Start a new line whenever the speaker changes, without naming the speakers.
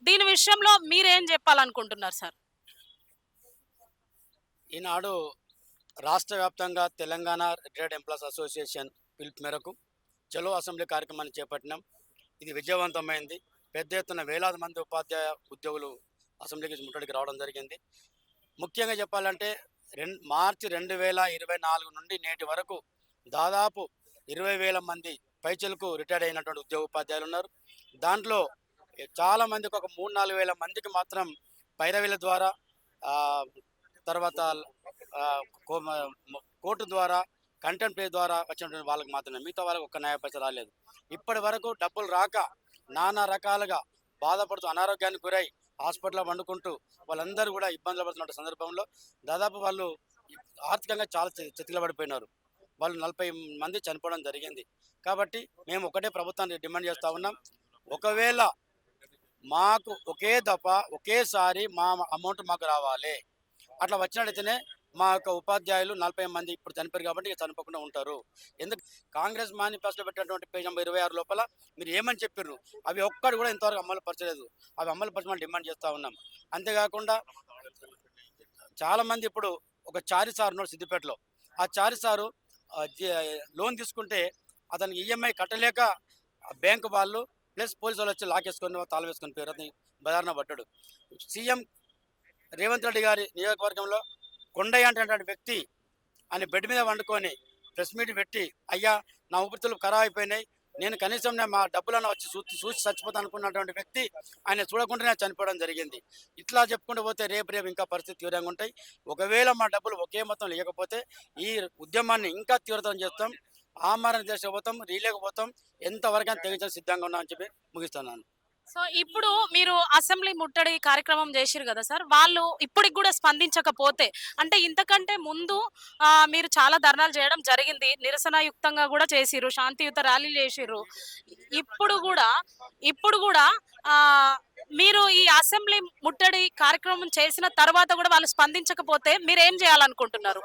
దీని విషయంలో మీరేం జెప్పాలనుకుంటున్నారు సార్?
ఈనాడు రాష్ట్ర వ్యాప్తంగా తెలంగాణ రిటైర్డ్ ఎంప్లాయీస్ అసోసియేషన్ పిలుపు మేరకు చలో అసెంబ్లీ కార్యక్రమాన్ని చేపట్టినాం. ఇది విజయవంతమైంది. పెద్ద ఎత్తున వేలాది మంది ఉపాధ్యాయ ఉద్యోగులు అసెంబ్లీకి ముట్టడికి రావడం జరిగింది. ముఖ్యంగా చెప్పాలంటే మార్చి 2024 నుండి నేటి వరకు దాదాపు 20,000 మంది పైచలకు రిటైర్డ్ అయినటువంటి ఉద్యోగ ఉపాధ్యాయులు ఉన్నారు. దాంట్లో చాలా మందికి ఒక 3-4 వేల మందికి మాత్రం పైరవీల ద్వారా ఆ, తర్వాత కోర్టు ద్వారా కంటెంప్ట్ ప్లే ద్వారా వచ్చినటువంటి వాళ్ళకి మాత్రమే, మిగతా వాళ్ళకి ఒక్క న్యాయ పైసా రాలేదు. ఇప్పటి వరకు డబ్బులు రాక నానా రకాలుగా బాధపడుతూ అనారోగ్యానికి గురై హాస్పిటల్లో వండుకుంటూ వాళ్ళందరూ కూడా ఇబ్బందులు పడుతున్న సందర్భంలో దాదాపు వాళ్ళు ఆర్థికంగా చాలా చితికిలబడిపోయినారు. వాళ్ళు 40 మంది చనిపోవడం జరిగింది. కాబట్టి మేము ఒకటే ప్రభుత్వాన్ని డిమాండ్ చేస్తూ ఉన్నాం. ఒకవేళ మాకు ఒకే దఫ ఒకేసారి మా అమౌంట్ మాకు రావాలి. అట్లా వచ్చినట్టయితేనే మా యొక్క ఉపాధ్యాయులు 40 మంది ఇప్పుడు చనిపోయారు కాబట్టి ఇక చనిపోకుండా ఉంటారు. ఎందుకు కాంగ్రెస్ మేనిఫెస్టోలో పెట్టినటువంటి పేజ్ నెంబర్ 26 లోపల మీరు ఏమని చెప్పిర్రు, అవి ఒక్కటి కూడా ఇంతవరకు అమలు పరచలేదు. అవి అమలు పరచమని డిమాండ్ చేస్తూ ఉన్నాం. అంతేకాకుండా చాలామంది ఇప్పుడు ఒక చారి సార్ ఉన్నాడు సిద్దిపేటలో. ఆ చారి సారు లోన్ తీసుకుంటే అతనికి ఈఎంఐ కట్టలేక బ్యాంకు వాళ్ళు ప్లస్ పోలీసు వాళ్ళు వచ్చి లాకేసుకొని తాళం వేసుకొని పోయారు. అతని బదారణ పడ్డాడు. సీఎం రేవంత్ రెడ్డి గారి నియోజకవర్గంలో కొండయ్య అనేటువంటి వ్యక్తి ఆయన బెడ్ మీద వండుకొని ప్రెస్ మీట్ పెట్టి, అయ్యా నా ఊపిరితిత్తులు ఖరాబ్ అయిపోయినాయి, నేను కనీసం మా డబ్బులను వచ్చి చూసి చచ్చిపోతాను అనుకున్నటువంటి వ్యక్తి ఆయన చూడకుండానే చనిపోవడం జరిగింది. ఇట్లా చెప్పుకుంటూ పోతే రేపు రేపు ఇంకా పరిస్థితి తీవ్రంగా ఉంటాయి. ఒకవేళ మా డబ్బులు ఒకే మొత్తం లేకపోతే ఈ ఉద్యమాన్ని ఇంకా తీవ్రతరం చేస్తాం. ఆమరణ దీక్ష పోతాం, రీలేకి పోతాం, ఎంతవరకు తెగించడం సిద్ధంగా ఉన్నామని చెప్పి ముగిస్తున్నాను.
సో, ఇప్పుడు మీరు అసెంబ్లీ ముట్టడి కార్యక్రమం జేసిర్రు గదా సార్! వాళ్ళు ఇప్పటికి గూడా స్పందించకపోతే, అంటే ఇంతకంటే ముందు మీరు చాలా ధర్నాలు జేయడం జరిగింది. నిరసనయుక్తంగా గూడా చేసిర్రు. శాంతియుత ర్యాలీలు జేసిర్రు. ఇప్పుడు గూడా ఇప్పుడు గూడా ఆహ్, మీరు ఈ అసెంబ్లీ ముట్టడి కార్యక్రమం చేసిన తర్వాత గూడా వాళ్ళు స్పందించకపోతే మీరేం జేయాలనుకుంటున్నారు?